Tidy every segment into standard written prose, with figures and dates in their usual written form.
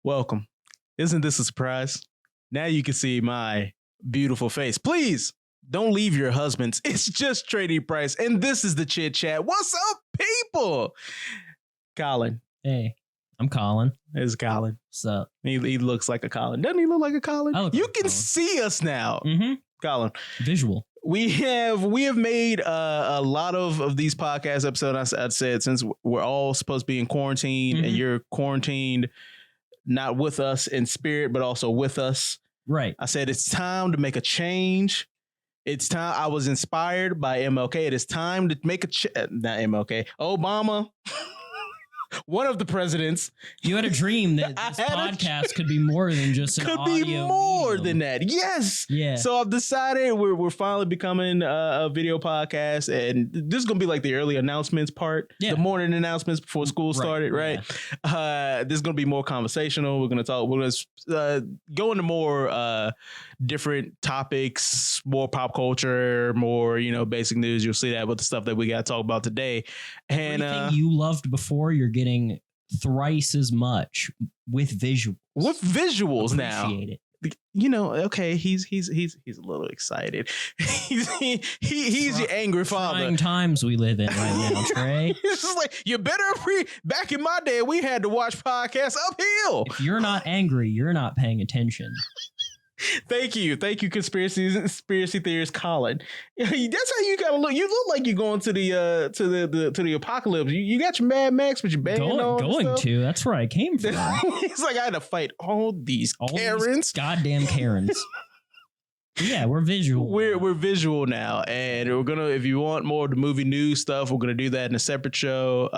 Welcome. Isn't this a surprise? Now you can see my beautiful face. Please don't leave your husbands. It's just Trading Price. And this is the Chit Chat. What's up, people? Colin. Hey, I'm Colin. It's Colin. What's up? He looks like a Colin. Doesn't he look like a Colin? You can see us now. Mm-hmm. Colin. Visual. We have made a lot of these podcast episodes. I said, since we're all supposed to be in quarantine and you're quarantined, not with us in spirit, but also with us. Right. I said, it's time to make a change. It's time. I was inspired by MLK. It is time to make not MLK, Obama. One of the presidents. You had a dream that this podcast could be more than just an audio. Could be more medium. than that. Yes. Yeah. So I've decided we're finally becoming a video podcast, and this is gonna be like the early announcements part, the morning announcements before school started. Right. Yeah. This is gonna be more conversational. We're gonna talk. We're gonna go into more different topics, more pop culture, more basic news. You'll see that with the stuff that we got to talk about today. And everything you loved before, you're getting thrice as much with visuals. With visuals now. Appreciate it. Okay, he's a little excited. he's your angry father. Trying times we live in right now, Trey. It's just like, you better back in my day, we had to watch podcasts uphill. If you're not angry, you're not paying attention. Thank you, conspiracy theorist Colin. That's how you gotta look. You look like you're going to the apocalypse. You got your Mad Max with your band going to. That's where I came from. It's like I had to fight all these Karens, goddamn Karens. Yeah, we're visual. We're visual now, and we're gonna. If you want more of the movie news stuff, we're gonna do that in a separate show.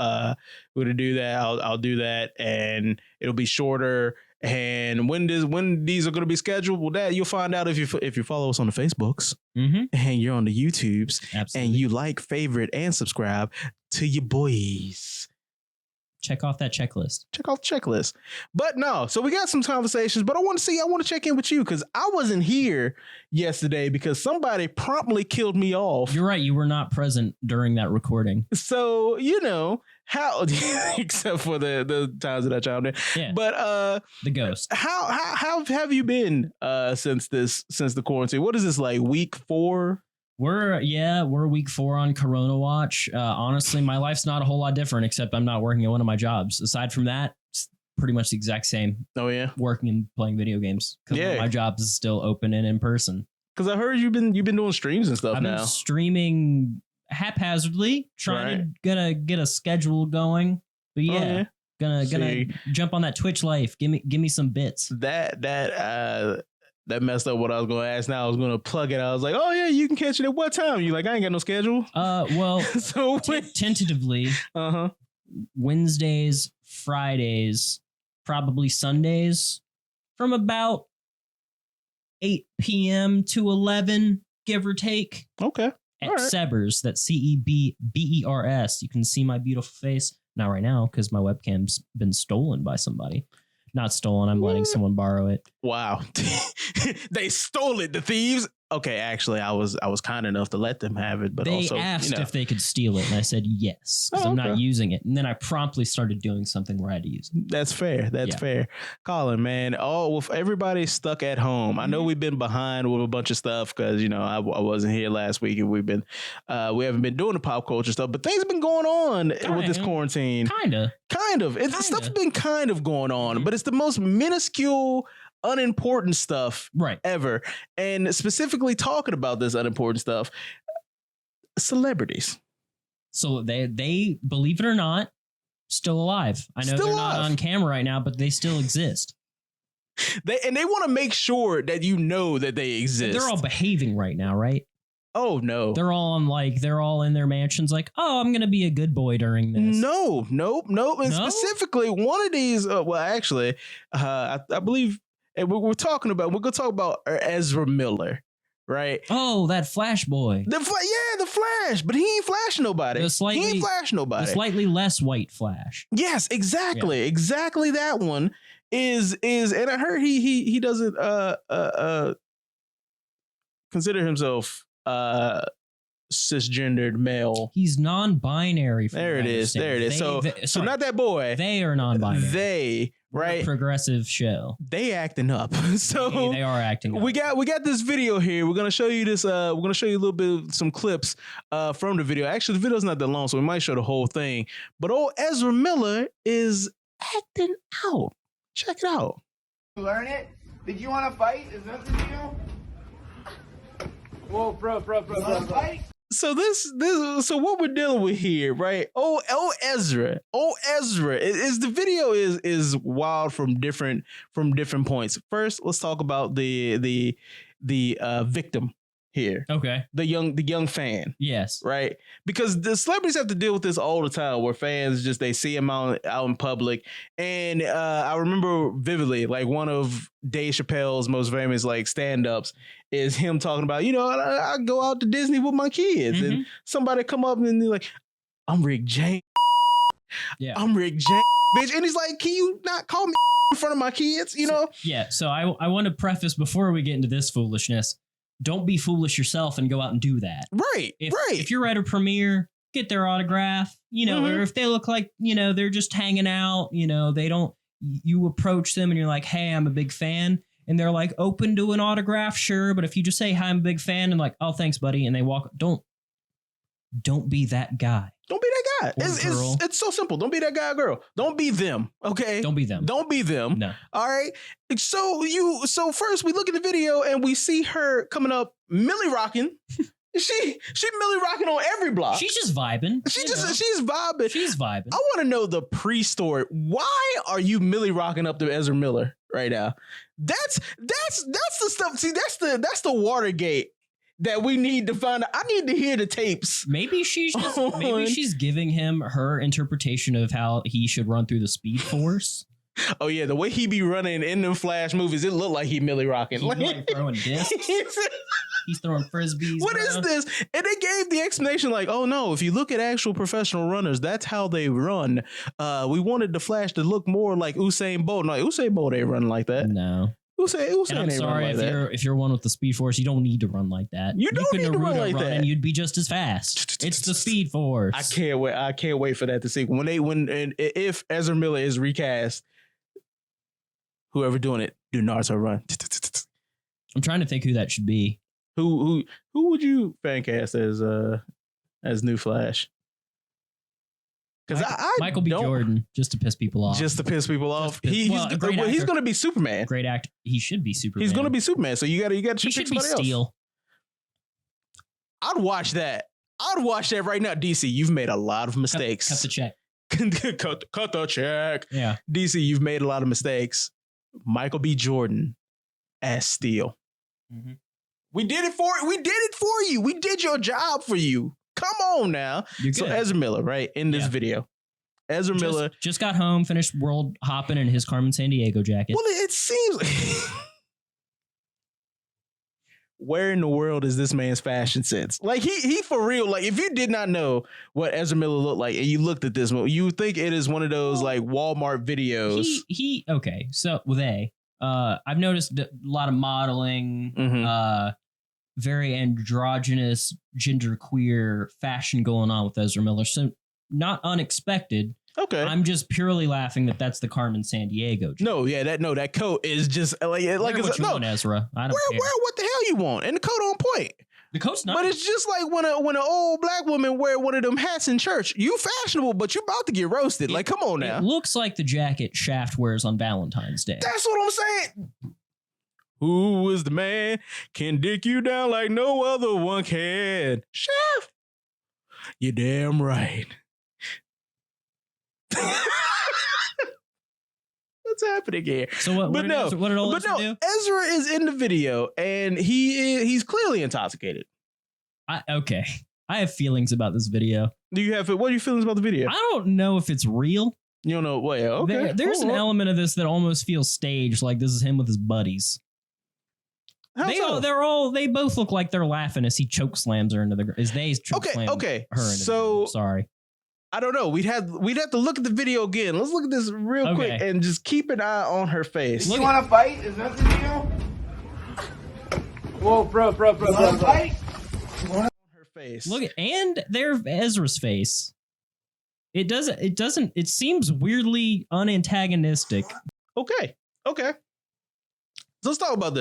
We're gonna do that. I'll do that, and it'll be shorter. And when these are going to be scheduled, well, that you'll find out if you follow us on the Facebooks and you're on the YouTubes. Absolutely. And you like, favorite, and subscribe to your boys. Check off that checklist. Check off the checklist. But no, so we got some conversations, but I want to check in with you because I wasn't here yesterday because somebody promptly killed me off. You're right. You were not present during that recording. So, how, except for the times that I chimed in. Yeah. But the ghost. How have you been since the quarantine? What is this, like week 4? We're week 4 on Corona watch. Honestly, my life's not a whole lot different, except I'm not working at one of my jobs. Aside from that, it's pretty much the exact same. Oh yeah, working and playing video games. Because my job is still open and in person. Because I heard you've been doing streams and stuff. I've been streaming haphazardly, trying to get a schedule going. But gonna jump on that Twitch life. Give me some bits. That messed up what I was going to ask. Now I was going to plug it. I was like, oh yeah, you can catch it at what time? You like, I ain't got no schedule. Well, so tentatively, Wednesdays, Fridays, probably Sundays, from about 8 p.m. to 11, give or take. Okay. At Sebers, that's CEBBERS. You can see my beautiful face. Not right now because my webcam's been stolen by somebody. Not stolen. I'm letting someone borrow it. Wow. They stole it. The thieves. Okay, actually, I was kind enough to let them have it, but they asked if they could steal it, and I said yes because I'm not using it. And then I promptly started doing something where I had to use it. That's fair. That's fair. Colin, man. With everybody stuck at home, I know we've been behind with a bunch of stuff because I wasn't here last week, and we haven't been doing the pop culture stuff. But things have been going on with this quarantine. Kind of. Stuff's been kind of going on, but it's the most minuscule, unimportant stuff ever. And specifically talking about this unimportant stuff, celebrities. So they believe it or not, still alive. I know they're not on camera right now, but they still exist. They want to make sure that you know that they exist. They're all behaving right now, right? Oh no. They're all in their mansions like, oh, I'm going to be a good boy during this. Nope. And specifically one of these, I believe we're going to talk about Ezra Miller, right? Oh, that Flash boy. The Flash, but he ain't flashing nobody. He ain't flashing nobody. The slightly less white Flash. Yes, exactly. Yeah. Exactly that one is, and I heard he doesn't consider himself cisgendered male. He's non-binary. There it is. So not that boy. They are non-binary. They right? Progressive show. They acting up. So they are acting up. We got this video here. We're gonna show you this. We're gonna show you a little bit some clips from the video. Actually, the video's not that long, so we might show the whole thing. But old Ezra Miller is acting out. Check it out. Learn it? Did you want to fight? Is that the deal? Whoa, bro. Fight? So so what we're dealing with here, right? Ezra is the video is wild from different points. First, let's talk about the victim here. Okay. The young fan. Yes. Right? Because the celebrities have to deal with this all the time where fans just they see him out in public. And I remember vividly, like one of Dave Chappelle's most famous like stand-ups is him talking about, I go out to Disney with my kids. And somebody come up and they're like, I'm Rick James. Yeah. I'm Rick James, bitch. And he's like, can you not call me in front of my kids? Yeah. So I want to preface before we get into this foolishness. Don't be foolish yourself and go out and do that. Right. If you're at a premiere, get their autograph, or if they look like, they're just hanging out, you approach them and you're like, hey, I'm a big fan. And they're like open to an autograph. Sure. But if you just say, hi, I'm a big fan and like, oh, thanks, buddy. And they walk, don't be that guy. Don't be that guy. It's so simple. Don't be that guy or girl. Don't be them. Okay. Don't be them. Don't be them. No. All right. So first we look at the video and we see her coming up, Millie rocking. She Millie rocking on every block. She's just vibing. She's vibing. She's vibing. I want to know the pre-story. Why are you Millie rocking up to Ezra Miller right now? That's the stuff. See, that's the Watergate that we need to find out. I need to hear the tapes. Maybe she's giving him her interpretation of how he should run through the Speed Force. Oh yeah, the way he be running in them Flash movies, it looked like he Millie rocking. He's like throwing discs. He's throwing frisbees. What is this? And they gave the explanation like, oh no, if you look at actual professional runners, that's how they run. We wanted the Flash to look more like Usain Bolt. No, Usain Bolt ain't running like that. No. Usain I'm sorry if you're one with the Speed Force, you don't need to run like that. You don't need to run like that. And you'd be just as fast. It's the Speed Force. I can't wait for that to see if Ezra Miller is recast. Whoever doing it, do Naruto run. I'm trying to think who that should be. Who would you fan cast as new Flash? Because Michael B. Jordan, just to piss people off. He's going to be Superman. Great actor. He should be Superman. He's going to be Superman. So you got to pick somebody else. Steel. I'd watch that. Right now. DC, you've made a lot of mistakes. Cut the check. cut the check. Yeah. DC, you've made a lot of mistakes. Michael B. Jordan as Steel. Mm-hmm. We did it for you. We did your job for you. Come on now. So Ezra Miller, right, in this video. Ezra Miller just got home, finished world hopping in his Carmen Sandiego jacket. Well, it seems where in the world is this man's fashion sense? Like he for real. Like if you did not know what Ezra Miller looked like and you looked at this, you would think it is one of those like Walmart videos. Okay. So I've noticed a lot of modeling, very androgynous, genderqueer fashion going on with Ezra Miller. So not unexpected. Okay. I'm just purely laughing that that's the Carmen Sandiego joke. No, yeah, that coat is just like what you want, Ezra. I don't care. Wear what the hell you want, and the coat on point. The coat's not. But it's just like when an old black woman wear one of them hats in church. You fashionable, but you about to get roasted. Like, come on now. It looks like the jacket Shaft wears on Valentine's Day. That's what I'm saying. Who is the man? Can dick you down like no other one can? Shaft. You're damn right. What's happening here? So what did Ezra do? Ezra is in the video and he's clearly intoxicated. Okay. I have feelings about this video. What are your feelings about the video? I don't know if it's real. You don't know what? Okay. There's an element of this that almost feels staged, like this is him with his buddies. They both look like they're laughing as he choke slams her into the ground. So sorry. I don't know. We'd have to look at the video again. Let's look at this real quick and just keep an eye on her face. You want to fight? Is that the deal? Whoa, bro. Fight? Her face. Look at there's Ezra's face. It seems weirdly unantagonistic. Okay. So let's talk about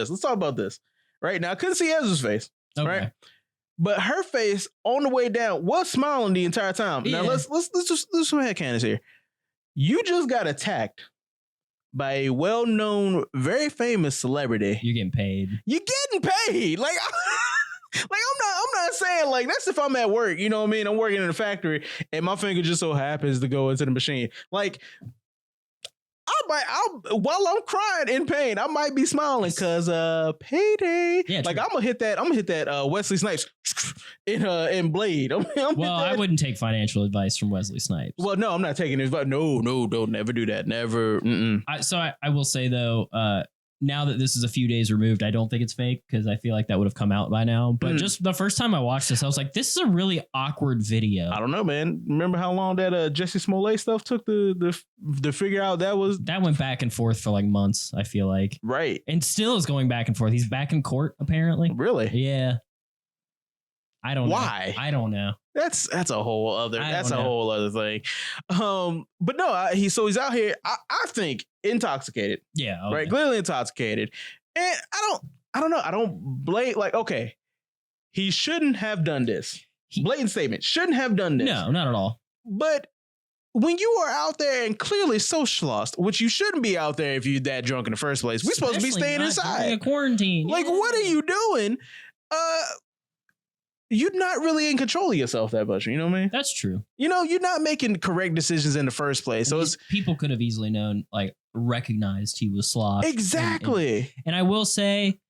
this. Right now, I couldn't see Ezra's face. Okay. Right. But her face on the way down was smiling the entire time. Yeah. Now let's just do some headcanons here. You just got attacked by a well-known, very famous celebrity. You're getting paid. You're getting paid. Like I'm not saying like that's if I'm at work. You know what I mean? I'm working in a factory and my finger just so happens to go into the machine. Like while I'm crying in pain, I might be smiling because payday. Yeah, like I'm gonna hit that Wesley Snipes in Blade. I wouldn't take financial advice from Wesley Snipes. Well, no, I'm not taking his advice. No, don't never do that. Never. I will say though, now that this is a few days removed, I don't think it's fake because I feel like that would have come out by now. But just the first time I watched this, I was like, this is a really awkward video. I don't know, man. Remember how long that Jesse Smollett stuff took to figure out that went back and forth for like months, I feel like. Right. And still is going back and forth. He's back in court, apparently. Really? Yeah. I don't know. Why? I don't know. That's a whole other thing. But no, he's out here. I think intoxicated. Yeah. Okay. Right. Clearly intoxicated. And I don't know. I don't blame. Like, okay, he shouldn't have done this. Blatant statement. Shouldn't have done this. No, not at all. But when you are out there and clearly socialized, which you shouldn't be out there if you're that drunk in the first place. We're supposed to be staying inside. A quarantine. Like, what are you doing? You're not really in control of yourself that much. You know what I mean? That's true. You know, you're not making correct decisions in the first place. So people could have easily known, like, recognized he was sloshed. Exactly. And I will say,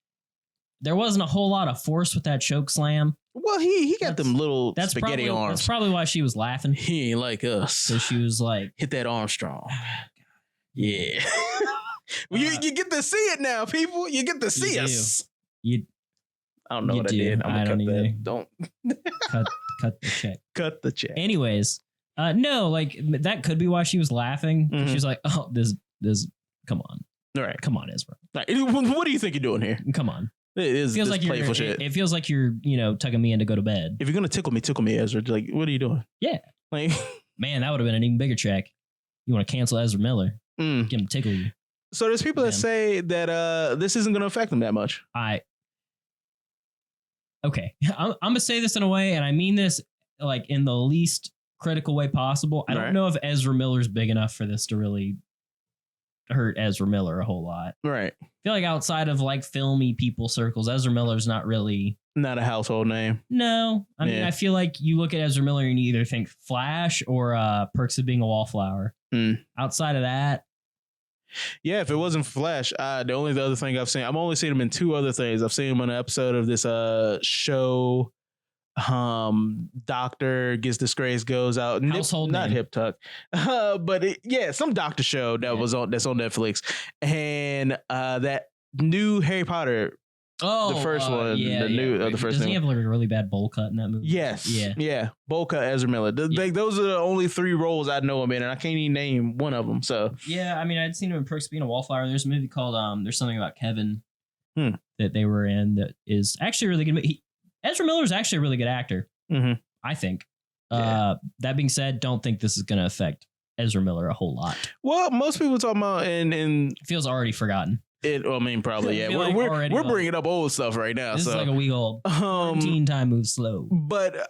there wasn't a whole lot of force with that choke slam. Well, he got them little spaghetti arms. That's probably why she was laughing. He ain't like us. So she was like, hit that arm strong. Yeah. Well, you get to see it now, people. You get to see us. I don't know what I did. I'm gonna cut that. Don't cut the check. Cut the check. Anyways, no, like that could be why she was laughing. Mm-hmm. She was like, "Oh, this, come on, all right, come on, Ezra. Right. What do you think you're doing here? Come on, it feels like playful shit. It feels like you're, tugging me in to go to bed. If you're gonna tickle me, Ezra. Like, what are you doing? Yeah, like, man, that would have been an even bigger check. You want to cancel Ezra Miller? Get him to tickle you. So there's people that say that this isn't gonna affect them that much. Okay, I'm gonna say this in a way, and I mean this like in the least critical way possible. I don't know if Ezra Miller's big enough for this to really hurt Ezra Miller a whole lot. Right. I feel like outside of like filmy people circles, Ezra Miller's not a household name. No, I mean, I feel like you look at Ezra Miller and you either think Flash or Perks of Being a Wallflower. Outside of that. Yeah, if it wasn't Flash, the other thing I've only seen him in two other things. I've seen him on an episode of this show, Doctor Gets Disgraced, Goes Out. Household not name. Hip Tuck, but some doctor show that's on Netflix, and that new Harry Potter. Oh, the first one, the first. Doesn't he have like a really bad bowl cut in that movie? Yes, yeah, bowl cut Ezra Miller. Those are the only three roles I know him in, and I can't even name one of them. So yeah, I mean, I'd seen him in Perks of Being a Wallflower. There's a movie called There's Something About Kevin that they were in that is actually really good. Ezra Miller is actually a really good actor. I think. That being said, don't think this is going to affect Ezra Miller a whole lot. Well, most people talking about and it feels already forgotten. Probably, yeah. We're bringing up old stuff right now. This is like a week old. Teen time moves slow. But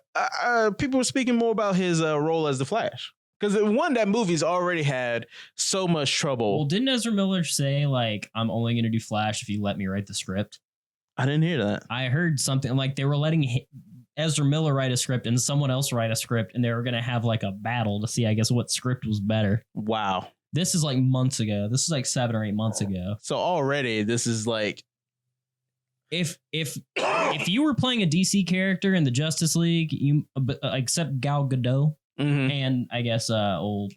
people were speaking more about his role as the Flash. Because that movie's already had so much trouble. Well, didn't Ezra Miller say, like, I'm only going to do Flash if you let me write the script? I didn't hear that. I heard something like they were letting Ezra Miller write a script and someone else write a script, and they were going to have like a battle to see, I guess, what script was better. Wow. This is like months ago. This is like 7 or 8 months ago. So already this is like, if you were playing a DC character in the Justice League, you except Gal Gadot and I guess old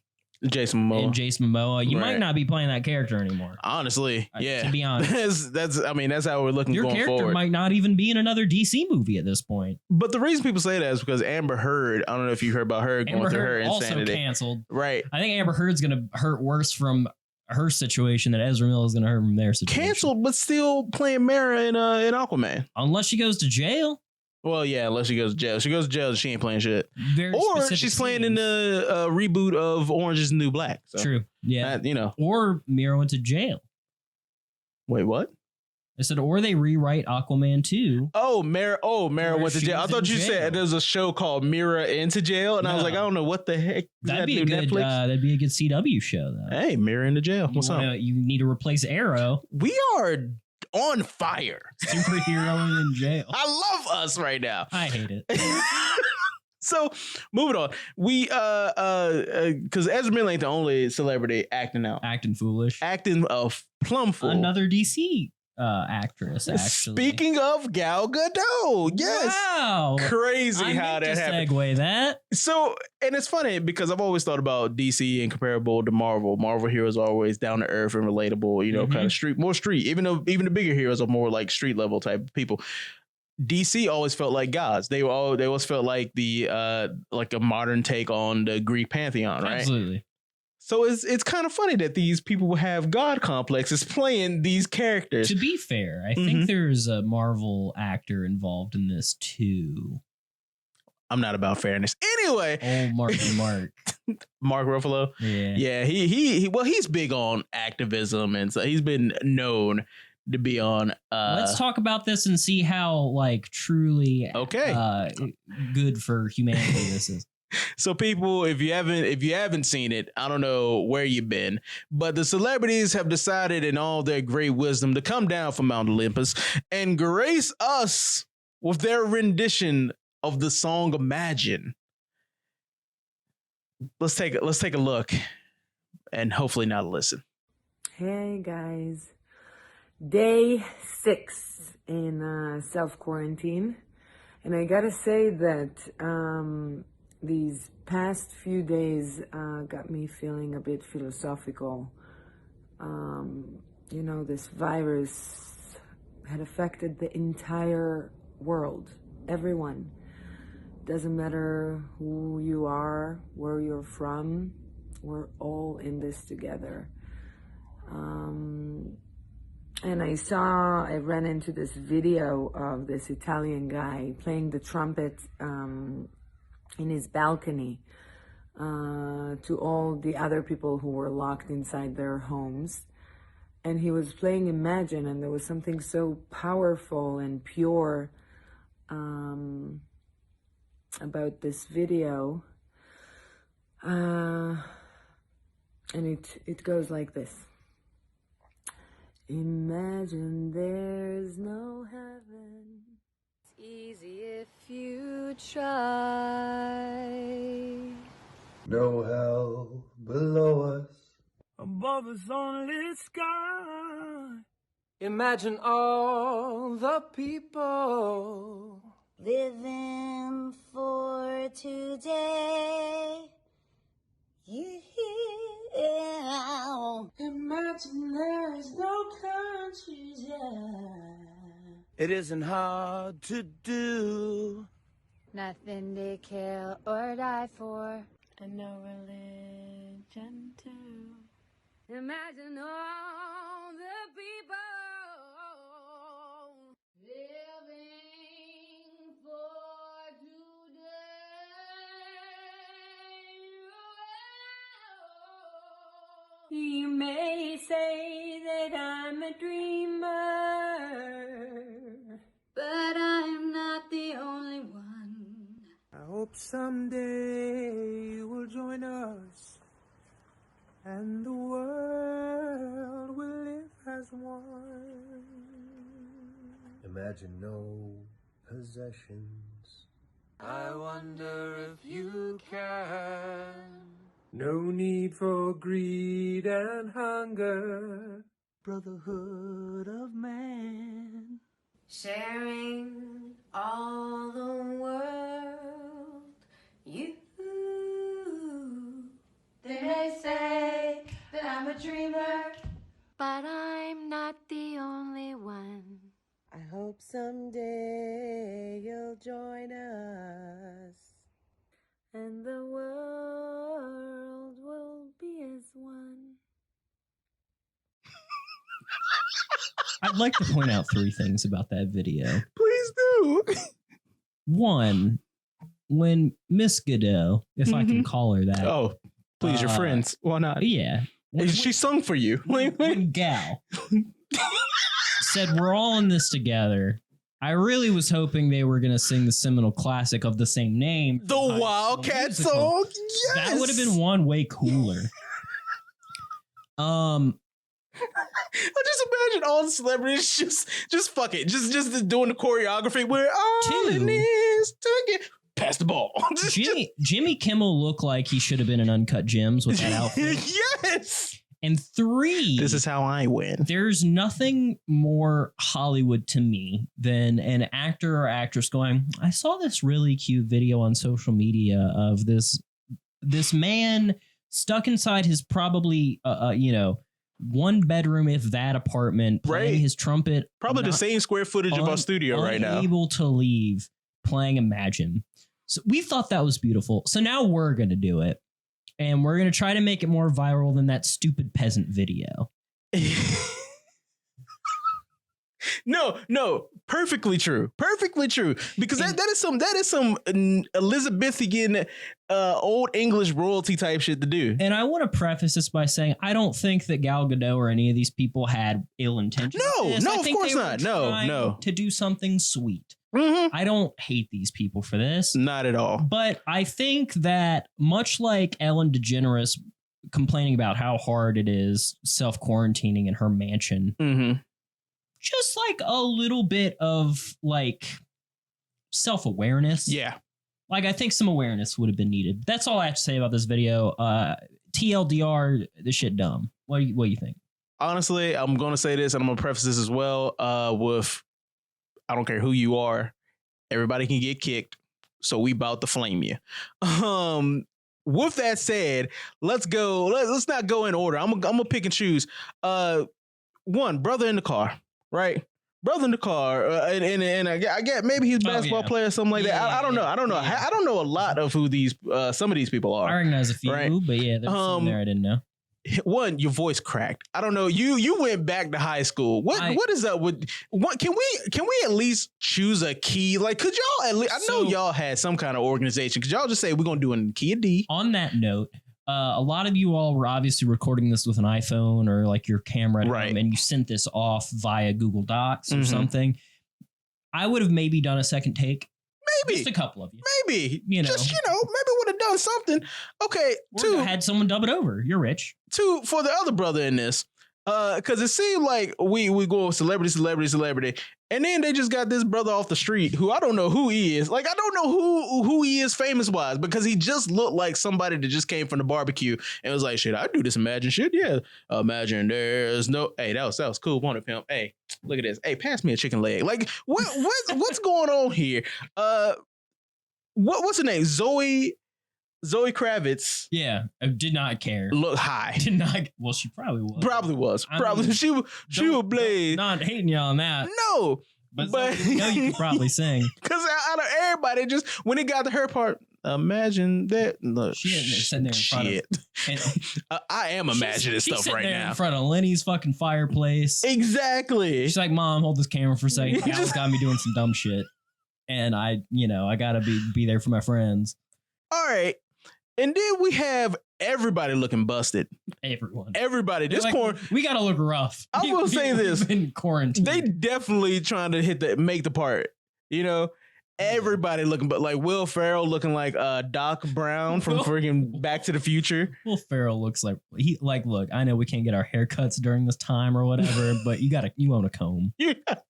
Jason Momoa, you might not be playing that character anymore. Honestly, yeah. To be honest, that's how we're looking. Your going character forward. might not even be in another DC movie at this point. But the reason people say that is because Amber Heard. I don't know if you heard about her going through her insanity. Also canceled. Right. I think Amber Heard's going to hurt worse from her situation than Ezra Miller is going to hurt from their situation. Canceled, but still playing Mara in Aquaman. Unless she goes to jail. Well, yeah, unless she goes to jail. She goes to jail, she ain't playing shit. Very or specific she's playing in scenes. the reboot of Orange is the New Black. So, True. Yeah. you know. Or Mira went to jail. Wait, what? I said, or they rewrite Aquaman 2. Oh, Mara went to jail. I thought you said there's a show called Mira into jail, and I was like, I don't know what the heck. That'd be a good. That'd be a good CW show, though. Hey, Mira into jail. What's up? You need to replace Arrow. We are on fire. Superhero in jail. I love us right now. I hate it. So moving on, we because Ezra Miller ain't the only celebrity acting foolish, acting plumb fool. Another DC actress, actually. Speaking of Gal Gadot, yes, wow, crazy how that happened. Segue that. So, and it's funny because I've always thought about DC and comparable to Marvel. Marvel heroes are always down to earth and relatable, you know, kind of more street. Even the bigger heroes are more like street level type of people. DC always felt like gods. They always felt like the like a modern take on the Greek pantheon, right? Absolutely. So it's kind of funny that these people have god complexes playing these characters. To be fair, I think there's a Marvel actor involved in this too. I'm not about fairness. Anyway, Mark Mark Ruffalo. Yeah. He's big on activism, and so he's been known to be on. Let's talk about this and see how like truly good for humanity this is. So people, if you haven't seen it, I don't know where you've been, but the celebrities have decided in all their great wisdom to come down from Mount Olympus and grace us with their rendition of the song Imagine. Let's take a look and hopefully not listen. Hey guys, day 6 in self-quarantine, and I gotta say that these past few days got me feeling a bit philosophical. You know, this virus had affected the entire world, everyone. Doesn't matter who you are, where you're from, we're all in this together. And I ran into this video of this Italian guy playing the trumpet in his balcony to all the other people who were locked inside their homes. And he was playing Imagine, and there was something so powerful and pure about this video. And it goes like this. Imagine there's no heaven. It's easy if you try. No hell below us. Above us only sky. Imagine all the people living for today. Yeah. Imagine there's no countries, yeah. It isn't hard to do. Nothing to kill or die for, and no religion too. Imagine all the people living for today. You may say that I'm a dreamer, but I'm not the only one. I hope someday you will join us, and the world will live as one. Imagine no possessions. I wonder if you can. No need for greed and hunger. Brotherhood of man. Sharing all the world. You. They may say that I'm a dreamer, but I'm not the only one. I hope someday you'll join us, and the world will be as one. I'd like to point out 3 things about that video. Please do. One, when Miss Godot, if I can call her that. Oh, please, your friends. Why not? Yeah. She sung for you. When Gal said, we're all in this together, I really was hoping they were going to sing the seminal classic of the same name. The Wildcat song? Yes! That would have been one way cooler. I just imagine all the celebrities just fuck it. Just doing the choreography where all it is to get pass the ball. Jimmy Kimmel looked like he should have been in Uncut Gems with that outfit. Yes. And 3, this is how I win. There's nothing more Hollywood to me than an actor or actress going, I saw this really cute video on social media of this man stuck inside his probably, 1 bedroom, if that, apartment, playing his trumpet. Probably the same square footage of our studio right now. Unable to leave, playing Imagine. So we thought that was beautiful. So now we're going to do it. And we're going to try to make it more viral than that stupid peasant video. No, perfectly true. Perfectly true. Because that is some Elizabethan old English royalty type shit to do. And I want to preface this by saying I don't think that Gal Gadot or any of these people had ill intentions. No, of course not. No. To do something sweet. Mm-hmm. I don't hate these people for this. Not at all. But I think that much like Ellen DeGeneres complaining about how hard it is self-quarantining in her mansion, just like a little bit of like self-awareness. Yeah. Like I think some awareness would have been needed. That's all I have to say about this video. TLDR, this shit dumb. What do you think? Honestly, I'm going to say this and I'm going to preface this as well with I don't care who you are. Everybody can get kicked. So we about to flame you. With that said, let's go. Let's not go in order. I'm gonna pick and choose. One, brother in the car, right? Brother in the car, and I get maybe he's a basketball player or something like that. I don't know. I don't know. I don't know a lot of who these some of these people are. I recognize a few, right? But yeah, there's some there I didn't know. One, your voice cracked. I don't know. You went back to high school. What is up with what? Can we at least choose a key? Like, could y'all at least? I know y'all had some kind of organization. Could y'all just say we're gonna do a key of D? On that note, a lot of you all were obviously recording this with an iPhone or like your camera at home, and you sent this off via Google Docs or something. I would have maybe done a second take. Maybe. Just a couple of you. Maybe. Maybe would have done something. Okay. Or had someone dub it over. You're rich. 2, for the other brother in this. Because it seemed like we go celebrity. And then they just got this brother off the street who I don't know who he is. Like, I don't know who he is famous-wise because he just looked like somebody that just came from the barbecue and was like, shit, I do this Imagine shit. Yeah. Imagine there's no... Hey, that was cool. Wanted pimp. Hey, look at this. Hey, pass me a chicken leg. Like, what's going on here? What's her name? Zoe Kravitz. Yeah, I did not care. Look high. Did not. Well, she probably was. Probably was. She would play. Not hating you on that. No, but you could probably sing. Because out of everybody, just when it got to her part, imagine that. Look, she sitting there in front of. I am imagining stuff right now in front of Lenny's fucking fireplace. Exactly. She's like, "Mom, hold this camera for a second. Gal's got me doing some dumb shit, and I gotta be there for my friends." All right. And then we have everybody looking busted. Everybody. This we gotta look rough. I will say this: in quarantine, they definitely trying to make the part. Everybody looking, but like Will Ferrell looking like Doc Brown from freaking Back to the Future. Will Ferrell looks like look. I know we can't get our haircuts during this time or whatever, but you own a comb. Yeah, right.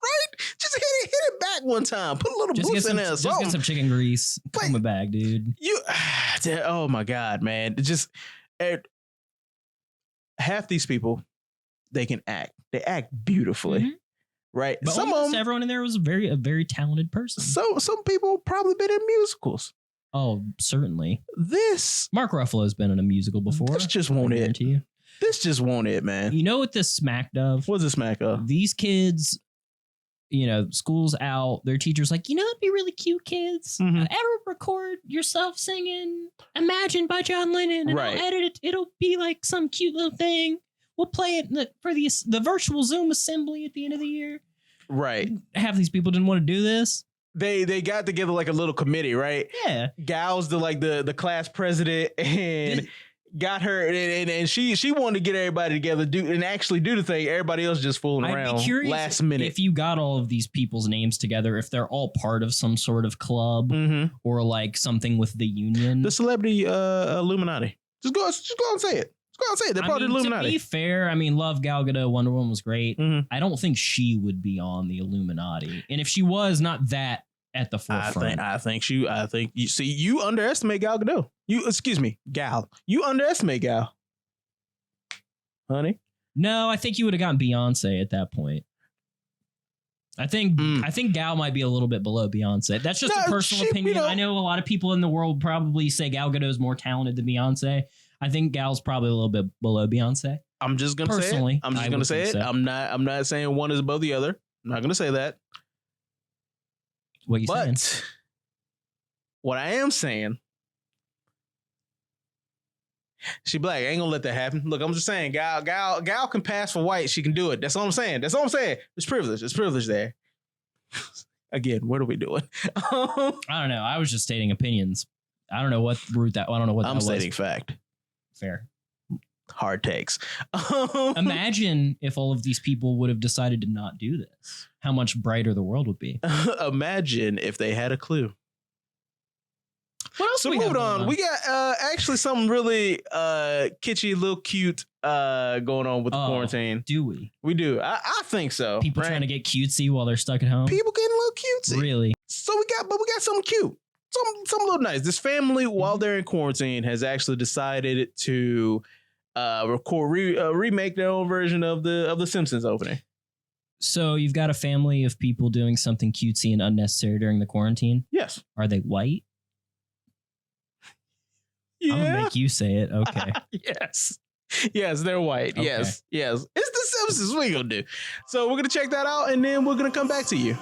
Just hit it back one time. Put a little boost in there. Just get some chicken grease. Comb it back, dude. Oh my God, man! Half these people, they can act. They act beautifully. Mm-hmm. Right. But everyone in there was a very talented person. So some people probably been in musicals. Oh, certainly. Mark Ruffalo's been in a musical before. This just won't it. This just won't it, man. You know what this smacked of? What's it smack of? These kids, school's out. Their teacher's like, it'd be really cute, kids. Mm-hmm. Ever record yourself singing Imagine by John Lennon and I'll edit it. It'll be like some cute little thing. We'll play it for the virtual Zoom assembly at the end of the year. Right. Half these people didn't want to do this. they got together like a little committee, right? Yeah. Gal's the class president and got her and she wanted to get everybody together and actually do the thing. Everybody else just fooling around. I'd be curious last minute. if you got all of these people's names together, if they're all part of some sort of club or like something with the union. The celebrity Illuminati. Just go and say it. Go and say it. They're part of the Illuminati. To be fair, I mean, love Gal Gadot. Wonder Woman was great. I don't think she would be on the Illuminati, and if she was, not that at the forefront. I think you see, you underestimate Gal Gadot. Gal. You underestimate Gal, honey. No, I think you would have gotten Beyonce at that point. I think Gal might be a little bit below Beyonce. That's just a personal opinion. I know a lot of people in the world probably say Gal Gadot is more talented than Beyonce. I think Gal's probably a little bit below Beyonce. I'm just gonna say it. I'm just gonna say it. So. I'm not saying one is above the other. I'm not gonna say that. What you saying? But what I am saying, she black. I ain't gonna let that happen. Look, I'm just saying, Gal can pass for white. She can do it. That's all I'm saying. It's privilege. It's privilege there. Again, what are we doing? I don't know. I was just stating opinions. I don't know what route that. I don't know what that was. I'm stating fact. Fair. Hard takes. Imagine if all of these people would have decided to not do this. How much brighter the world would be. Imagine if they had a clue. What else? So moving on. We got actually something really kitschy, little cute going on with the quarantine. Do we? We do. I think so. People trying to get cutesy while they're stuck at home. People getting a little cutesy. Really? So we got something cute. Some little nice. This family, while they're in quarantine, has actually decided to remake their own version of the Simpsons opening. So you've got a family of people doing something cutesy and unnecessary during the quarantine? Yes. Are they white? Yeah. I'm gonna make you say it. Okay. Yes, they're white. Okay. Yes. It's the Simpsons. What are you gonna do? So we're gonna check that out, and then we're gonna come back to you.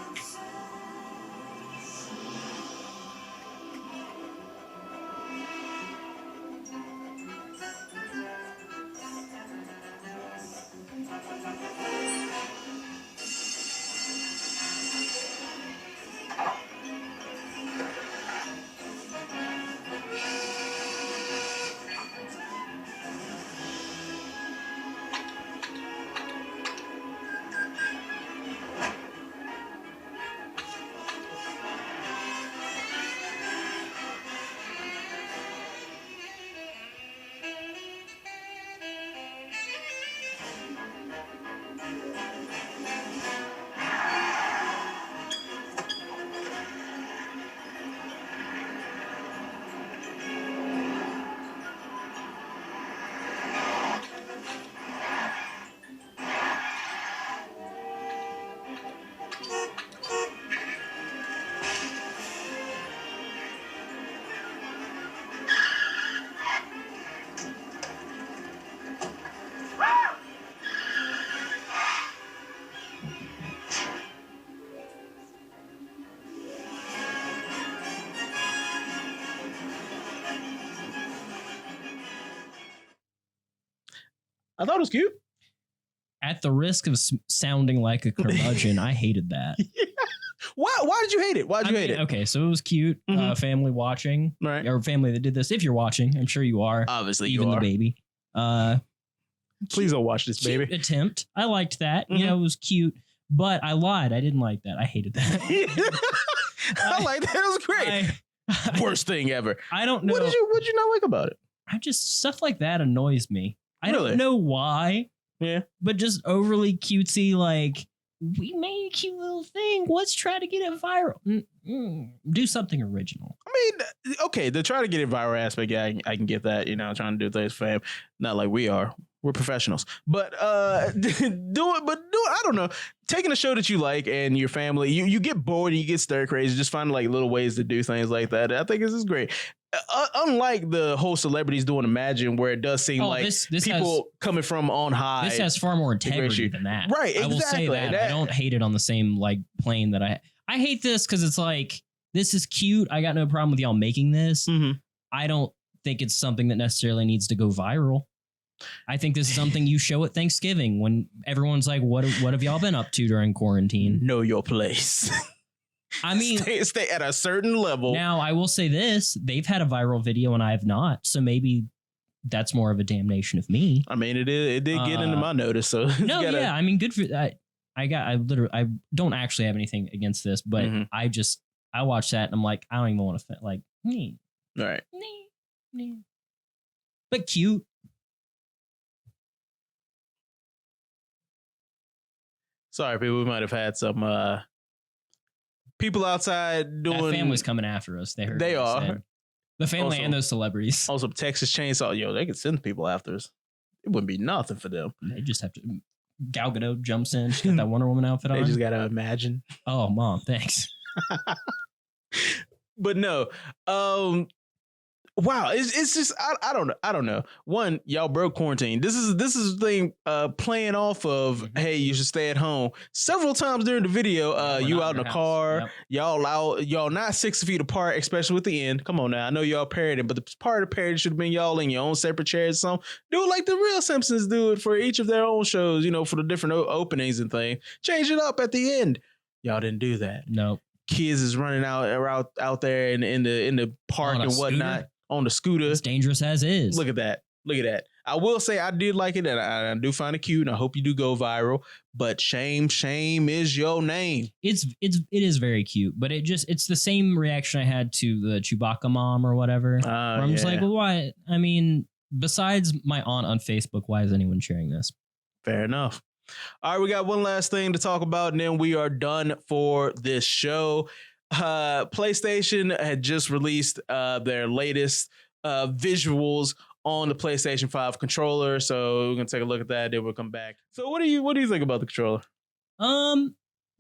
I thought it was cute. At the risk of sounding like a curmudgeon, I hated that. Why did you hate it? Why did you hate it? Okay, so it was cute. Family watching, right? Or family that did this. If you're watching, I'm sure you are. Obviously, even you are. The baby. Please don't watch this, baby. Attempt. I liked that. You know, it was cute. But I lied. I didn't like that. I hated that. I liked that. It was great. Worst thing ever. I don't know. What did you not like about it? I just stuff like that annoys me. I Really? don't know why. Yeah. But just overly cutesy, like, we made a cute little thing. Let's try to get it viral. Do something original. I mean, okay, the try to get it viral aspect, yeah, I can get that, trying to do things for him. Not like we are. We're professionals. But do it, I don't know. Taking a show that you like and your family, you get bored and you get stir crazy, just find like little ways to do things like that. I think this is great. Unlike the whole celebrities doing Imagine, where it does seem like this people coming from on high. This has far more integrity than that. Right, exactly. I will say that. I don't hate it on the same like plane that I hate this because it's like, this is cute. I got no problem with y'all making this. I don't think it's something that necessarily needs to go viral. I think this is something you show at Thanksgiving when everyone's like, what have y'all been up to during quarantine? Know your place. I mean, stay at a certain level. Now, I will say this. They've had a viral video and I have not. So maybe that's more of a damnation of me. I mean, it did get into my notice. So no, yeah. I mean, good for that. I don't actually have anything against this, but I watched that and I'm like, I don't even want to like, all right. But cute. Sorry, people. We might have had some people outside doing. That family's coming after us. They are. The family also, and those celebrities. Also, Texas Chainsaw. Yo, they could send people after us. It wouldn't be nothing for them. They just have to. Gal Gadot jumps in. She's got that Wonder Woman outfit on. They just got to imagine. Oh, Mom, thanks. But no. Wow, it's just I don't know. One, y'all broke quarantine. This is the thing playing off of hey, you should stay at home. Several times during the video, you out in the car, y'all not 6 feet apart, especially with the end. Come on now, I know y'all parroting, but the part of the parody should have been y'all in your own separate chairs. Or something. Do it like the real Simpsons do it for each of their own shows. You know, for the different openings and things. Change it up at the end. Y'all didn't do that. No. Kids is running out there in the park and whatnot. On the scooter. It's dangerous as is. Look at that. I will say I did like it and I do find it cute and I hope you do go viral. But shame is your name. It is very cute, but it's the same reaction I had to the Chewbacca mom or whatever. Where I'm just like, well, why? I mean, besides my aunt on Facebook, why is anyone sharing this? Fair enough. All right, we got one last thing to talk about and then we are done for this show. PlayStation had just released their latest visuals on the PlayStation 5 controller, so we're gonna take a look at that. Then we'll come back. So what do you think about the controller?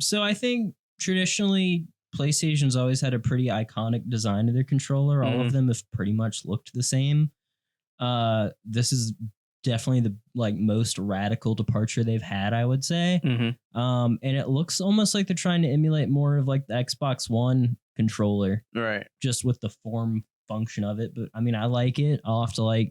So I think traditionally PlayStation's always had a pretty iconic design to their controller. All of them have pretty much looked the same. This is definitely the most radical departure they've had, I would say. And it looks almost like they're trying to emulate more of like the Xbox One controller, right? Just with the form function of it. But I mean, I like it. I'll have to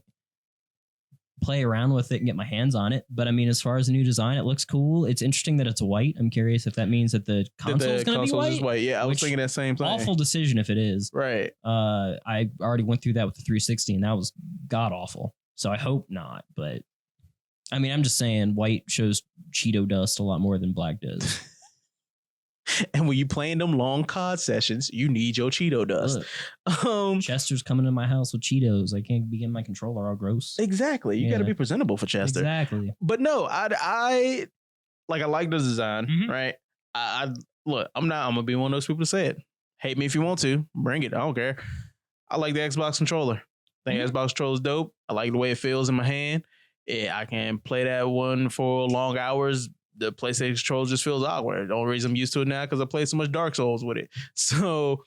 play around with it and get my hands on it. But I mean, as far as the new design, it looks cool. It's interesting that it's white. I'm curious if that means that the console is going to be white. Is white. Yeah, I was thinking that same thing. Awful decision if it is. Right. I already went through that with the 360 and that was god awful. So I hope not, but I mean, I'm just saying white shows Cheeto dust a lot more than black does. And when you playing them long COD sessions, you need your Cheeto dust. Chester's coming to my house with Cheetos. I can't be getting my controller all gross. Exactly. You got to be presentable for Chester. Exactly. But no, I like the design, right? I look, I'm gonna be one of those people to say it. Hate me if you want to, bring it. I don't care. I like the Xbox controller. I think Xbox controller is dope. I like the way it feels in my hand. Yeah, I can play that one for long hours. The PlayStation controller just feels awkward. The only reason I'm used to it now because I play so much Dark Souls with it. So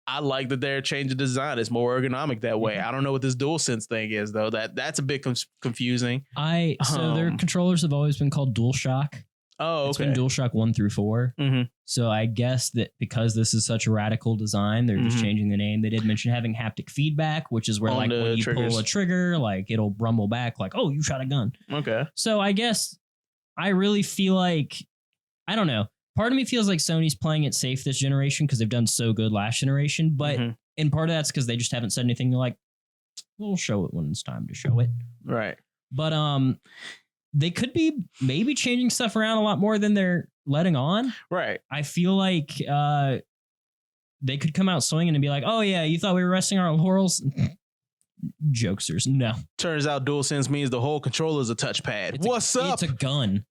I like that they're changing the design. It's more ergonomic that way. I don't know what this DualSense thing is though. That's a bit confusing. So their controllers have always been called DualShock. Oh, okay. It's been DualShock 1 through 4. So I guess that because this is such a radical design, they're just changing the name. They did mention having haptic feedback, which is where when you pull a trigger, it'll rumble back oh, you shot a gun. Okay. So I guess I really feel like, I don't know. Part of me feels like Sony's playing it safe this generation because they've done so good last generation. But and part of that's because they just haven't said anything. They're like, we'll show it when it's time to show it. Right. But they could be maybe changing stuff around a lot more than they're letting on. Right. I feel like they could come out swinging and be like, oh, yeah, you thought we were resting our laurels? Jokesters. No. Turns out DualSense means the whole controller is a touchpad. What's up? It's a gun.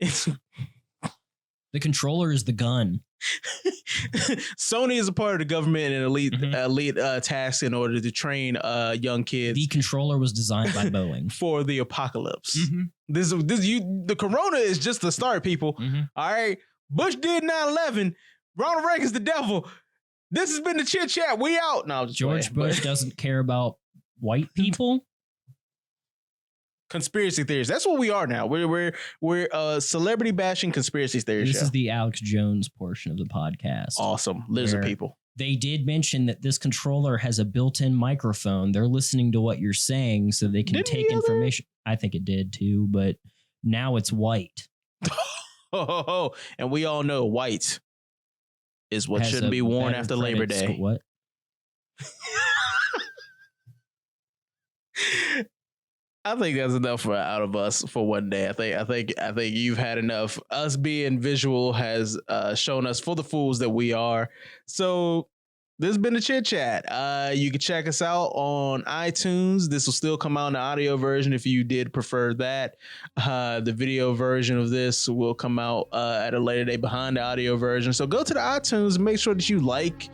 The controller is the gun. Sony is a part of the government and elite task in order to train young kids. The controller was designed by Boeing for the apocalypse. The corona is just the start, people. All right. Bush did 9/11. Ronald Reagan's the devil. This has been the Chit Chat. We out. No, George Bush doesn't care about white people. Conspiracy theories. That's what we are now. We're celebrity bashing conspiracy theories. This is the Alex Jones portion of the podcast. Awesome. Lizard people. They did mention that this controller has a built-in microphone. They're listening to what you're saying so they can take information. I think it did too, but now it's white. And we all know white is what Has shouldn't a be worn better after Labor credit Day. What? I think that's enough out of us for one day. I think you've had enough. Us being visual has shown us for the fools that we are. So this has been the Chit Chat. You can check us out on iTunes. This will still come out in the audio version if you did prefer that. The video version of this will come out at a later date behind the audio version. So go to the iTunes and make sure that you like,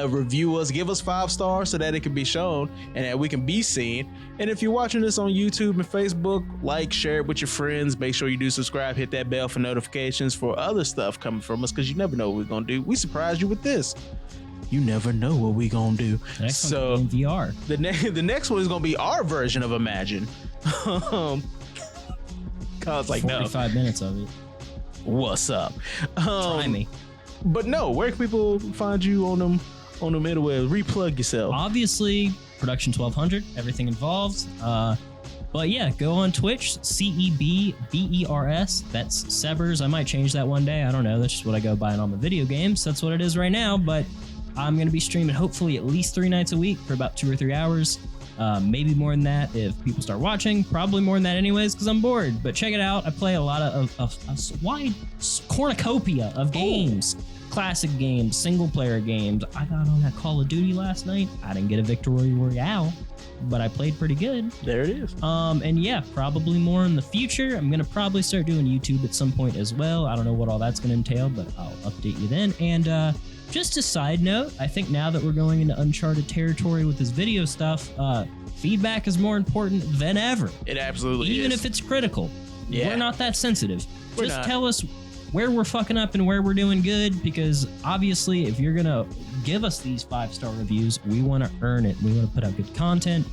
review us, give us 5 stars so that it can be shown and that we can be seen. And if you're watching this on YouTube and Facebook, like, share it with your friends. Make sure you do subscribe, hit that bell for notifications for other stuff coming from us, because you never know what we're going to do. We surprise you with this. You never know what we gonna do. So in VR. The next one is gonna be our version of Imagine. Cause like 45 minutes of it. What's up? Try me. But no, where can people find you on them interwebs? Replug yourself. Obviously, Production 1200, everything involved. But yeah, go on Twitch, CEBBERS. That's Severs. I might change that one day. I don't know. That's just what I go by in all my video games. That's what it is right now. But I'm going to be streaming hopefully at least 3 nights a week for about 2 or 3 hours. Maybe more than that if people start watching. Probably more than that anyways because I'm bored. But check it out. I play a lot of a wide cornucopia of games. Ooh. Classic games, single-player games. I got on that Call of Duty last night. I didn't get a Victory Royale, but I played pretty good. There it is. And yeah, probably more in the future. I'm going to probably start doing YouTube at some point as well. I don't know what all that's going to entail, but I'll update you then. And just a side note, I think now that we're going into uncharted territory with this video stuff, feedback is more important than ever. It absolutely Even is. if it's critical. Yeah. We're not that sensitive. Just tell us where we're fucking up and where we're doing good, because obviously if you're going to give us these 5-star reviews, we want to earn it. We want to put out good content,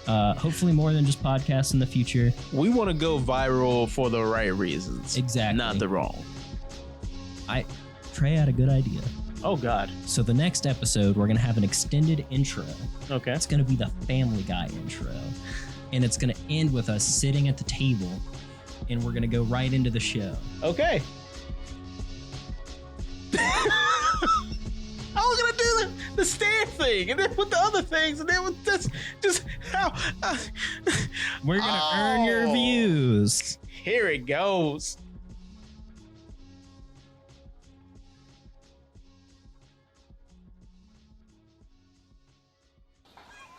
hopefully more than just podcasts in the future. We want to go viral for the right reasons. Exactly. Not the wrong. Trey had a good idea. Oh, God. So the next episode, we're going to have an extended intro. Okay. It's going to be the Family Guy intro. And it's going to end with us sitting at the table. And we're going to go right into the show. Okay. I was going to do the stand thing. And then with the other things. And then with this. Just how. We're going to earn your views. Here it goes.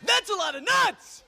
That's a lot of nuts!